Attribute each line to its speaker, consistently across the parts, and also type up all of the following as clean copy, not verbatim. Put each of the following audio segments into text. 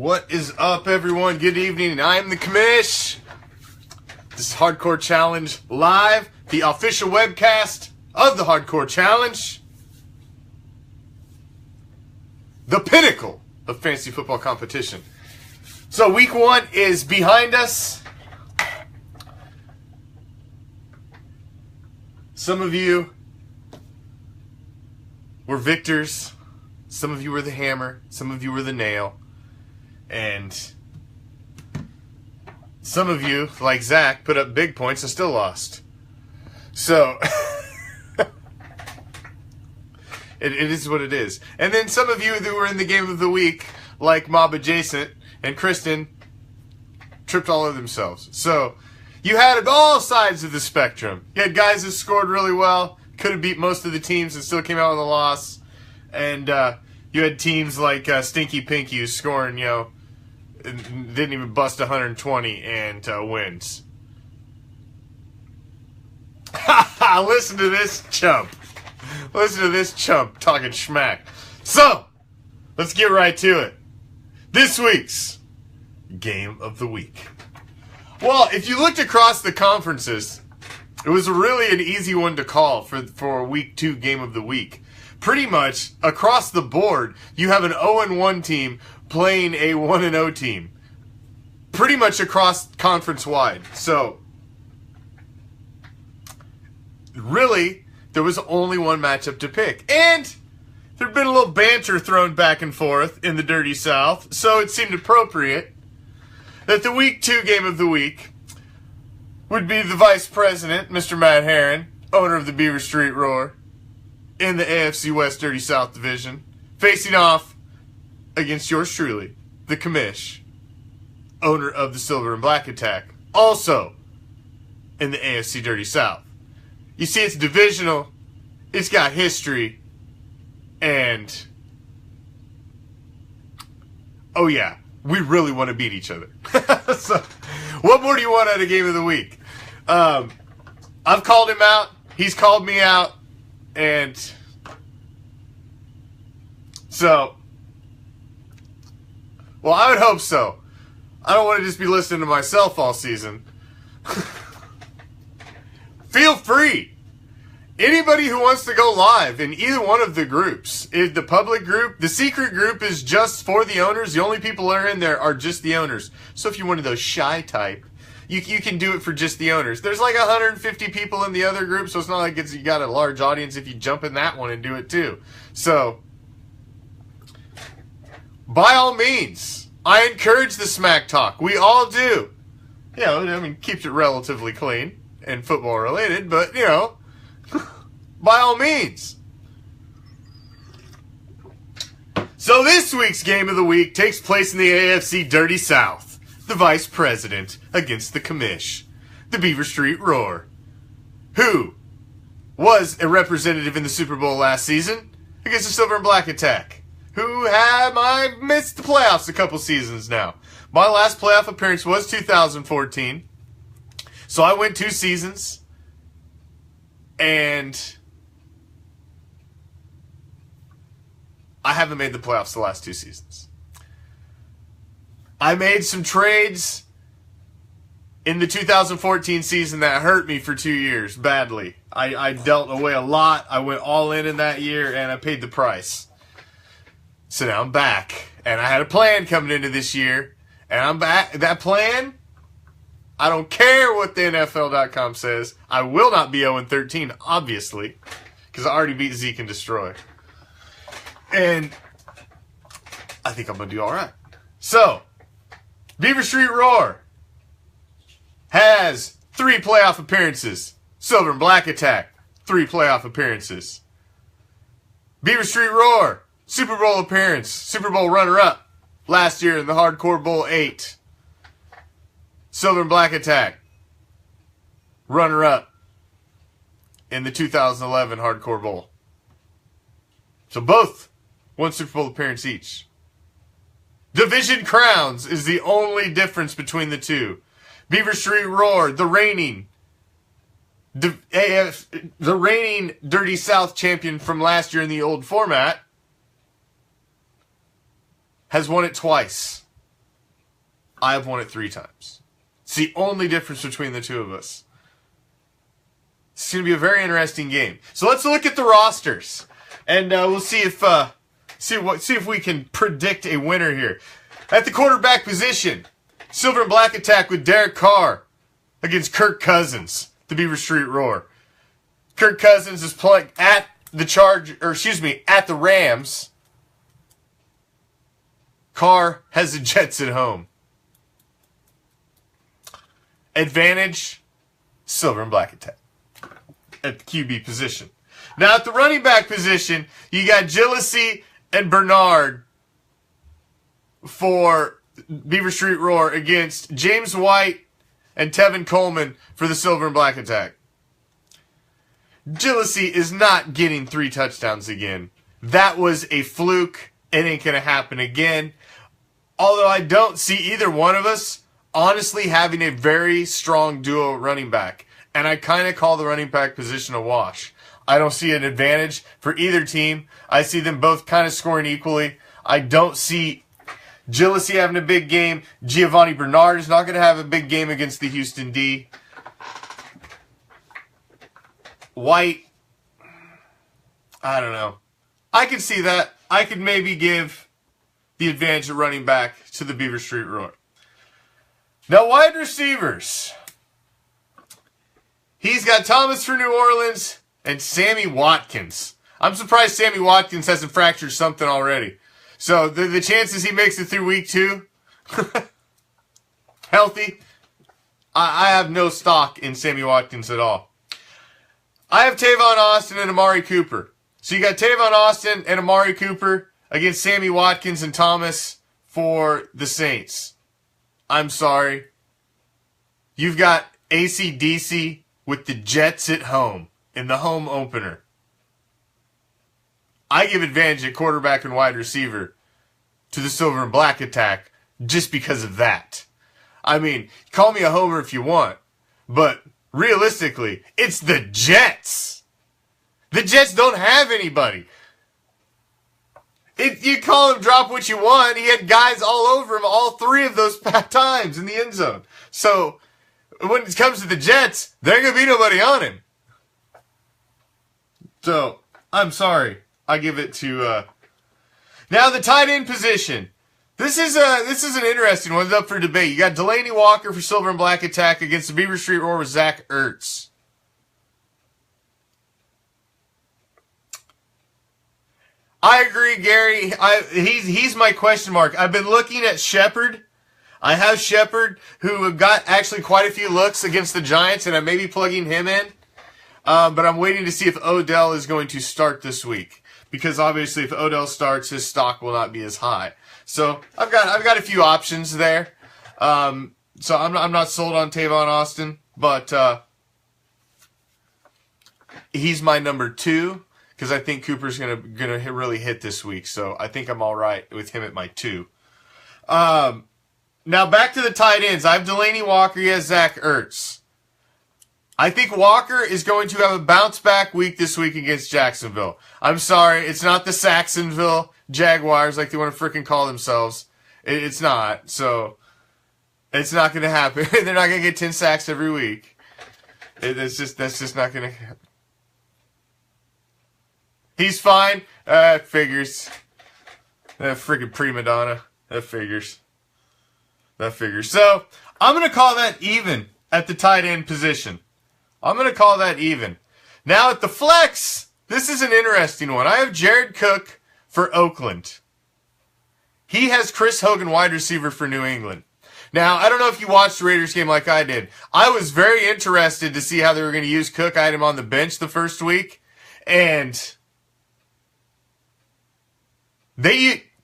Speaker 1: What is up, everyone? Good evening. I'm the Commish. This is Hardcore Challenge Live, the official webcast of the Hardcore Challenge. The pinnacle of fantasy football competition. So week 1 is behind us. Some of you were victors. Some of you were the hammer. Some of you were the nail. And some of you, like Zach, put up big points and still lost. So, it is what it is. And then some of you who were in the game of the week, like Mob Adjacent and Kristen, tripped all over themselves. So, you had all sides of the spectrum. You had guys that scored really well, could have beat most of the teams and still came out with a loss. And you had teams like Stinky Pinky who's scoring, didn't even bust 120 and wins. Listen to this chump. Listen to this chump talking schmack. So, let's get right to it. This week's Game of the Week. Well, if you looked across the conferences, it was really an easy one to call for Week 2 Game of the Week. Pretty much, across the board, you have an 0-1 team playing a 1-0 team. Pretty much across conference-wide. So, really, there was only one matchup to pick. And there'd been a little banter thrown back and forth in the Dirty South, so it seemed appropriate that the Week 2 Game of the Week would be the Vice President, Mr. Matt Herron, owner of the Beaver Street Roar, in the AFC West Dirty South Division, facing off against yours truly, the Commish, owner of the Silver and Black Attack, also in the AFC Dirty South. You see, it's divisional, it's got history, and oh yeah, we really want to beat each other. So, what more do you want out of Game of the Week? I've called him out, he's called me out, and so, well, I would hope so. I don't want to just be listening to myself all season. Feel free. Anybody who wants to go live in either one of the groups, if the public group, the secret group is just for the owners. The only people that are in there are just the owners. So if you're one of those shy type, you can do it for just the owners. There's like 150 people in the other group, so it's not like you got a large audience if you jump in that one and do it too. So, by all means, I encourage the smack talk. We all do. Keeps it relatively clean and football related, but, by all means. So this week's Game of the Week takes place in the AFC Dirty South. The Vice President against the Commish, the Beaver Street Roar, who was a representative in the Super Bowl last season against the Silver and Black Attack, who I missed the playoffs a couple seasons now. My last playoff appearance was 2014, so I went 2 seasons, and I haven't made the playoffs the last 2 seasons. I made some trades in the 2014 season that hurt me for 2 years badly. I dealt away a lot. I went all in that year, and I paid the price. So now I'm back, and I had a plan coming into this year, and I'm back. That plan, I don't care what the NFL.com says. I will not be 0-13, obviously, because I already beat Zeke and Destroy. And I think I'm going to do all right. So, Beaver Street Roar has 3 playoff appearances. Silver and Black Attack, 3 playoff appearances. Beaver Street Roar, Super Bowl appearance, Super Bowl runner-up last year in the Hardcore Bowl 8. Silver and Black Attack, runner-up in the 2011 Hardcore Bowl. So both 1 Super Bowl appearance each. Division crowns is the only difference between the two. Beaver Street Roar, the reigning Dirty South champion from last year in the old format, has won it twice. I have won it 3 times. It's the only difference between the two of us. It's going to be a very interesting game. So let's look at the rosters, and we'll see if we can predict a winner here. At the quarterback position, Silver and Black attack with Derek Carr against Kirk Cousins, the Beaver Street Roar. Kirk Cousins is playing at the Rams. Carr has the Jets at home. Advantage, Silver and Black attack at the QB position. Now at the running back position, you got Gillislee and Bernard for Beaver Street Roar against James White and Tevin Coleman for the Silver and Black attack. Gillislee is not getting 3 touchdowns again. That was a fluke. It ain't going to happen again. Although I don't see either one of us honestly having a very strong duo running back. And I kind of call the running back position a wash. I don't see an advantage for either team. I see them both kind of scoring equally. I don't see Gillislee having a big game. Giovanni Bernard is not going to have a big game against the Houston D. White, I don't know. I could see that. I could maybe give the advantage of running back to the Beaver Street Roar. Now, wide receivers. He's got Thomas for New Orleans and Sammy Watkins. I'm surprised Sammy Watkins hasn't fractured something already. So the chances he makes it through week 2, healthy, I have no stock in Sammy Watkins at all. I have Tavon Austin and Amari Cooper. So you got Tavon Austin and Amari Cooper against Sammy Watkins and Thomas for the Saints. I'm sorry. You've got AC/DC with the Jets at home in the home opener. I give advantage at quarterback and wide receiver to the Silver and Black attack just because of that. I mean, call me a homer if you want, but realistically, it's the Jets. The Jets don't have anybody. You call him drop what you want. He had guys all over him all 3 of those times in the end zone. So when it comes to the Jets, there ain't going to be nobody on him. So I'm sorry. I give it to now the tight end position. This is an interesting one. It's up for debate. You got Delanie Walker for Silver and Black attack against the Beaver Street Roar with Zach Ertz. I agree, Gary. He's my question mark. I've been looking at Shepard. I have Shepard, who got actually quite a few looks against the Giants, and I may be plugging him in. But I'm waiting to see if Odell is going to start this week. Because obviously if Odell starts, his stock will not be as high. So I've got a few options there. So I'm not sold on Tavon Austin, but he's my number 2 because I think Cooper's gonna really hit this week. So I think I'm all right with him at my 2. Now back to the tight ends. I have Delanie Walker. He has Zach Ertz. I think Walker is going to have a bounce-back week this week against Jacksonville. I'm sorry, it's not the Saxonville Jaguars like they want to freaking call themselves. It's not. So, it's not going to happen. They're not going to get 10 sacks every week. That's just not going to happen. He's fine. Figures. That freaking prima donna. That figures. So, I'm going to call that even at the tight end position. I'm going to call that even. Now at the flex, this is an interesting one. I have Jared Cook for Oakland. He has Chris Hogan, wide receiver for New England. Now, I don't know if you watched the Raiders game like I did. I was very interested to see how they were going to use Cook. I had him on the bench the first week. And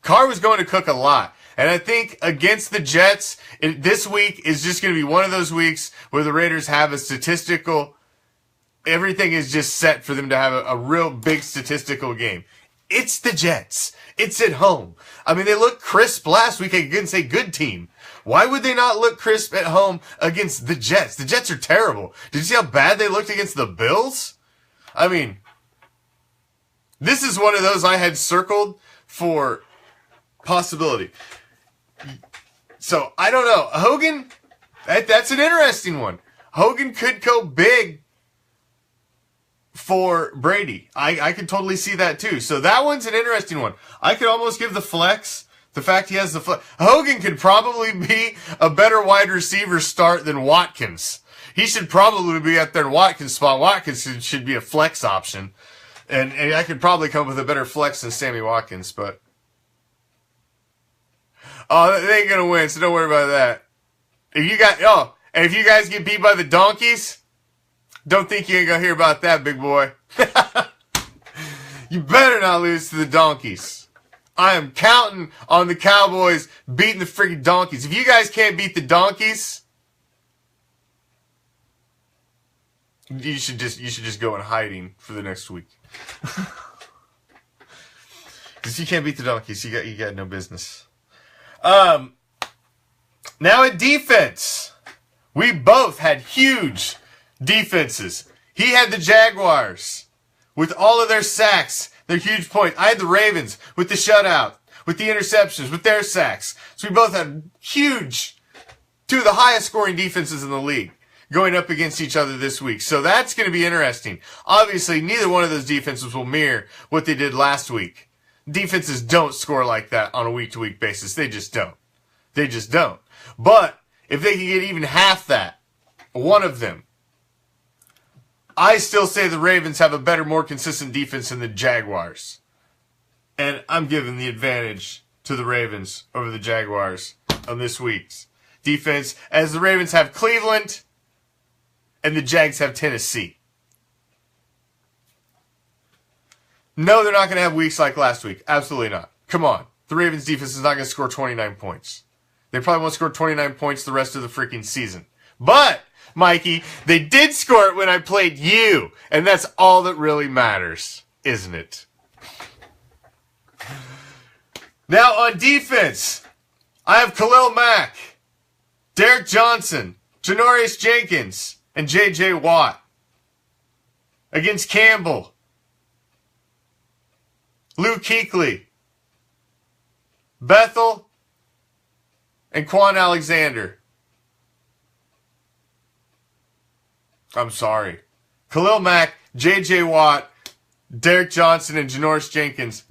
Speaker 1: Carr was going to Cook a lot. And I think against the Jets, this week is just going to be one of those weeks where the Raiders have a statistical, everything is just set for them to have a real big statistical game. It's the Jets. It's at home. I mean, they looked crisp last week against a good team. Why would they not look crisp at home against the Jets? The Jets are terrible. Did you see how bad they looked against the Bills? I mean, this is one of those I had circled for possibility. So, I don't know. Hogan, that's an interesting one. Hogan could go big for Brady. I could totally see that too. So that one's an interesting one. I could almost give the flex, the fact he has the flex. Hogan could probably be a better wide receiver start than Watkins. He should probably be up there in Watkins' spot. Watkins should be a flex option. And I could probably come up with a better flex than Sammy Watkins, but they ain't gonna win, so don't worry about that. If you guys get beat by the Donkeys, don't think you ain't gonna hear about that, big boy. You better not lose to the Donkeys. I am counting on the Cowboys beating the freaking Donkeys. If you guys can't beat the Donkeys, you should just go in hiding for the next week. Because you can't beat the Donkeys, you got no business. Now at defense, we both had huge defenses. He had the Jaguars with all of their sacks, their huge points. I had the Ravens with the shutout, with the interceptions, with their sacks. So we both had huge, two of the highest scoring defenses in the league going up against each other this week. So that's going to be interesting. Obviously, neither one of those defenses will mirror what they did last week. Defenses don't score like that on a week-to-week basis. They just don't. They just don't. But if they can get even half that, one of them, I still say the Ravens have a better, more consistent defense than the Jaguars. And I'm giving the advantage to the Ravens over the Jaguars on this week's defense, as the Ravens have Cleveland and the Jags have Tennessee. No, they're not going to have weeks like last week. Absolutely not. Come on. The Ravens defense is not going to score 29 points. They probably won't score 29 points the rest of the freaking season. But, Mikey, they did score it when I played you. And that's all that really matters, isn't it? Now on defense, I have Khalil Mack, Derek Johnson, Janoris Jenkins, and J.J. Watt. Against Campbell, Luke Kuechly, Bethel, and Quan Alexander. I'm sorry. Khalil Mack, J.J. Watt, Derek Johnson, and Janoris Jenkins.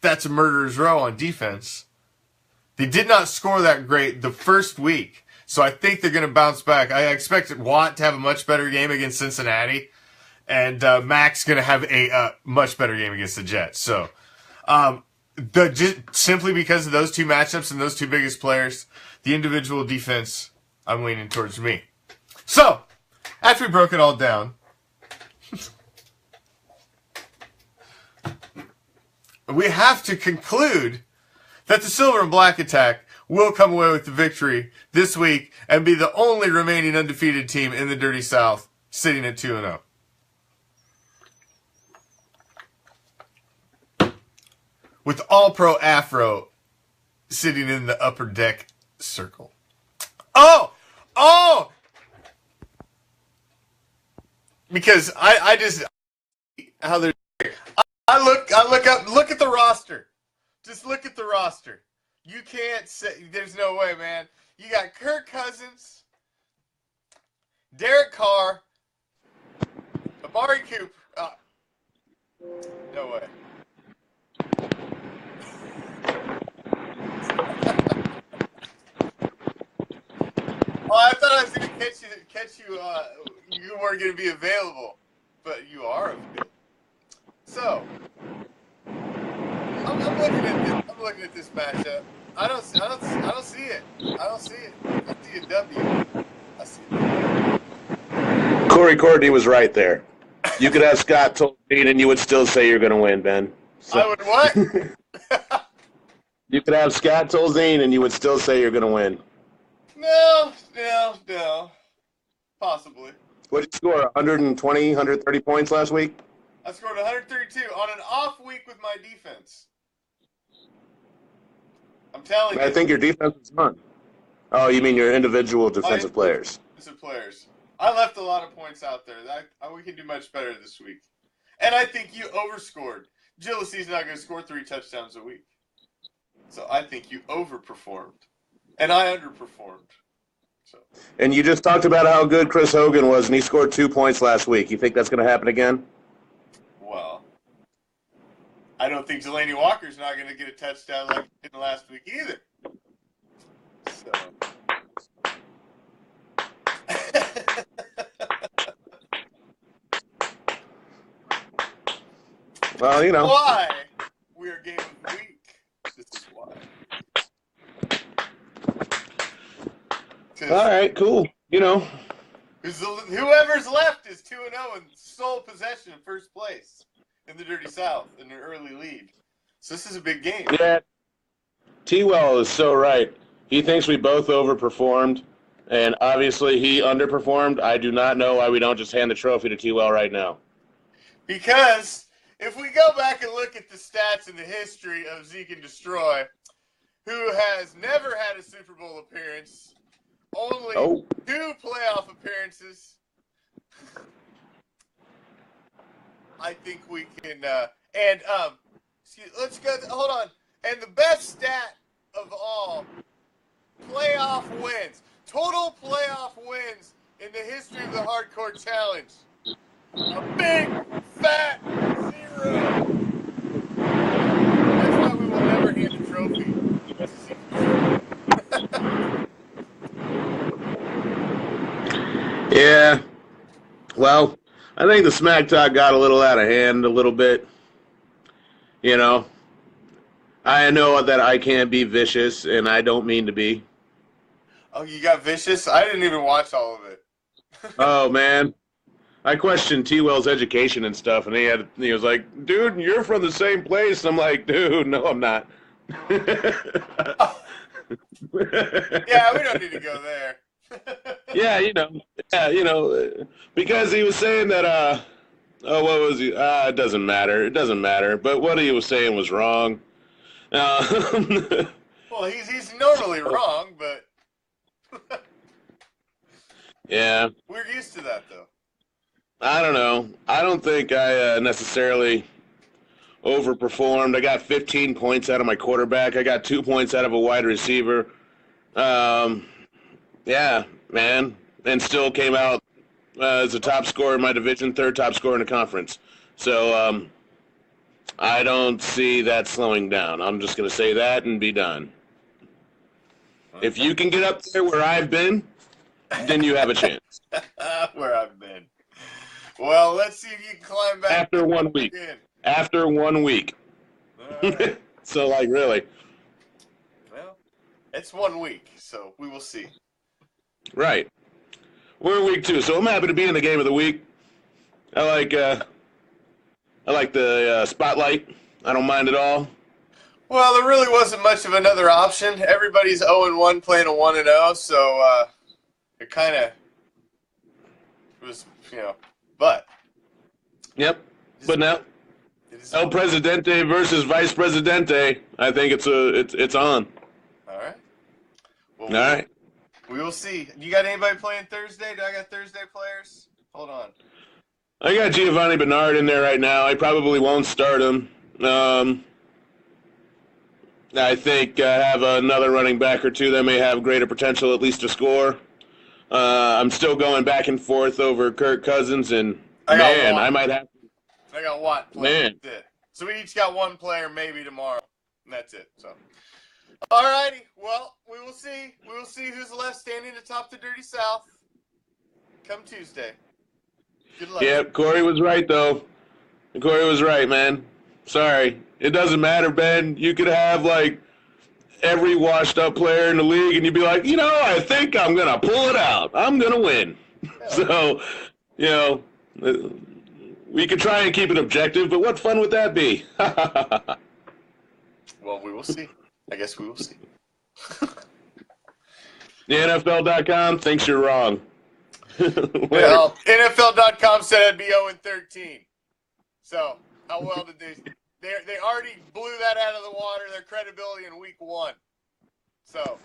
Speaker 1: That's a murderer's row on defense. They did not score that great the first week, so I think they're going to bounce back. I expect Watt to have a much better game against Cincinnati, and Mack's going to have a much better game against the Jets. So, just simply because of those two matchups and those two biggest players, the individual defense, I'm leaning towards me. So, after we broke it all down, we have to conclude that the Silver and Black Attack will come away with the victory this week and be the only remaining undefeated team in the Dirty South, sitting at 2-0. With All-Pro Afro sitting in the upper deck circle. Oh! Because I just, how they're, I look at the roster. Just look at the roster. You can't say, there's no way, man. You got Kirk Cousins, Derek Carr, Amari Cooper. No way. Oh, I thought I was going to catch you, you weren't going to be available, but you are available. So, I'm looking at this matchup. I don't see it. I don't see it. I see a W. I see it.
Speaker 2: Corey Courtney was right there. You could have Scott Tolzien and you would still say you're going to win, Ben. So.
Speaker 1: I would what?
Speaker 2: You could have Scott Tolzien and you would still say you're going to win.
Speaker 1: No. Possibly.
Speaker 2: What did you score, 120, 130 points last week?
Speaker 1: I scored 132 on an off week with my defense. I'm telling you.
Speaker 2: I think your defense is done. Oh, you mean your individual defensive players?
Speaker 1: Defensive players. I left a lot of points out there. We can do much better this week. And I think you overscored. Gillissee's not going to score 3 touchdowns a week. So I think you overperformed. And I underperformed. So.
Speaker 2: And you just talked about how good Chris Hogan was, and he scored 2 points last week. You think that's going to happen again?
Speaker 1: Well, I don't think Delaney Walker's not going to get a touchdown like he did last week either. So.
Speaker 2: Well, you know.
Speaker 1: Why we are game of the week. This is why.
Speaker 2: All right, cool. You know.
Speaker 1: Whoever's left is 2-0 in sole possession in first place in the Dirty South in an early lead. So this is a big game.
Speaker 2: Yeah. T-Well is so right. He thinks we both overperformed, and obviously he underperformed. I do not know why we don't just hand the trophy to T-Well right now.
Speaker 1: Because if we go back and look at the stats and the history of Zeke and Destroy, who has never had a Super Bowl appearance, only 2 playoff appearances, I think we can. Let's go. Hold on. And the best stat of all, playoff wins, total playoff wins in the history of the Hardcore Challenge. A big fat 0. That's why we will never hand a trophy.
Speaker 2: Yeah. Well, I think the smack talk got a little out of hand a little bit. You know, I know that I can't be vicious, and I don't mean to be.
Speaker 1: Oh, you got vicious? I didn't even watch all of it.
Speaker 2: Oh, man. I questioned T-Well's education and stuff, and he was like, dude, you're from the same place. I'm like, dude, no, I'm not.
Speaker 1: Yeah, we don't need to go there.
Speaker 2: Yeah, because he was saying that, what was he? It doesn't matter. It doesn't matter. But what he was saying was wrong.
Speaker 1: Well, he's normally wrong, but
Speaker 2: yeah.
Speaker 1: We're used to that, though.
Speaker 2: I don't know. I don't think I necessarily overperformed. I got 15 points out of my quarterback. I got 2 points out of a wide receiver. Yeah, man. And still came out as a top scorer in my division, 3rd top scorer in the conference. So I don't see that slowing down. I'm just going to say that and be done. Okay. If you can get up there where I've been, then you have a chance.
Speaker 1: Where I've been. Well, let's see if you can climb back.
Speaker 2: After 1 week. After 1 week. Right. So, really.
Speaker 1: Well, it's 1 week, so we will see.
Speaker 2: Right. We're in week 2, so I'm happy to be in the game of the week. I like the spotlight. I don't mind at all.
Speaker 1: Well, there really wasn't much of another option. Everybody's 0-1 playing a 1-0, so it kind of was, but. Yep.
Speaker 2: But now, El Presidente versus Vice Presidente. I think it's on.
Speaker 1: All right. Well,
Speaker 2: all right.
Speaker 1: We will see. You got anybody playing Thursday? Do I got Thursday players? Hold on.
Speaker 2: I got Giovanni Bernard in there right now. I probably won't start him. I think I have another running back or two that may have greater potential at least to score. I'm still going back and forth over Kirk Cousins, and I might have.
Speaker 1: I got Watt playing. So we each got one player maybe tomorrow, and that's it. So, all righty. Well, we will see. We will see who's left standing atop the Dirty South come Tuesday. Good luck.
Speaker 2: Yeah, Corey was right, though. Corey was right, man. Sorry. It doesn't matter, Ben. You could have, every washed-up player in the league, and you'd be like, I think I'm going to pull it out. I'm going to win. Yeah. So, we could try and keep it objective, but what fun would that be?
Speaker 1: Well, we will see. I guess we will see.
Speaker 2: The NFL.com thinks you're wrong.
Speaker 1: Well, NFL.com said I'd be 0-13. So, how well did they already blew that out of the water, their credibility in week 1. So,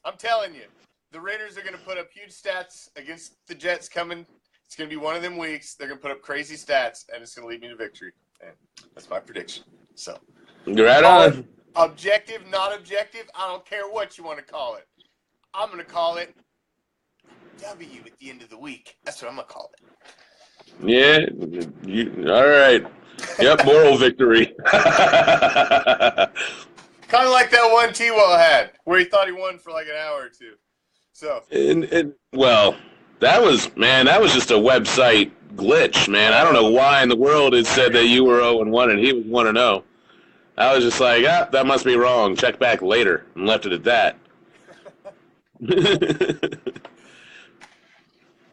Speaker 1: I'm telling you, the Raiders are going to put up huge stats against the Jets coming. It's going to be one of them weeks. They're going to put up crazy stats, and it's going to lead me to victory. And that's my prediction. So,
Speaker 2: right on.
Speaker 1: Objective, not objective, I don't care what you want to call it. I'm going to call it W at the end of the week. That's what I'm going to call it.
Speaker 2: Yeah, all right. Yep, moral victory.
Speaker 1: Kind of like that one T-Well had, where he thought he won for like an hour or two. So,
Speaker 2: Well, that was just a website glitch, man. I don't know why in the world it said that you were 0-1 and he was 1-0. I was just like, that must be wrong. Check back later, and left it at that.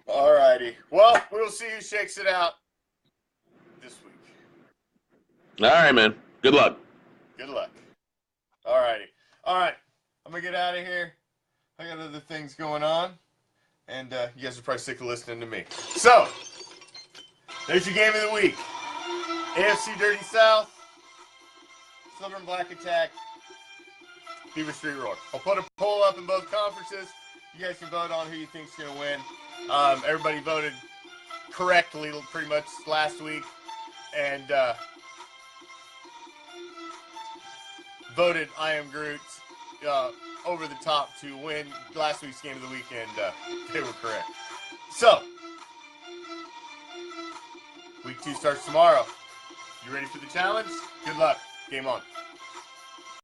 Speaker 1: alrighty. Well, we'll see who shakes it out this week.
Speaker 2: All right, man. Good luck.
Speaker 1: Good luck. Alrighty. Alright. I'm going to get out of here. I got other things going on. And you guys are probably sick of listening to me. So, there's your game of the week. AFC Dirty South, Silver and Black Attack, Beaver Street Roar. I'll put a poll up in both conferences. You guys can vote on who you think's going to win. Everybody voted correctly pretty much last week. And voted I Am Groot over the top to win last week's game of the weekend. They were correct. So, week 2 starts tomorrow. You ready for the challenge? Good luck. Game on.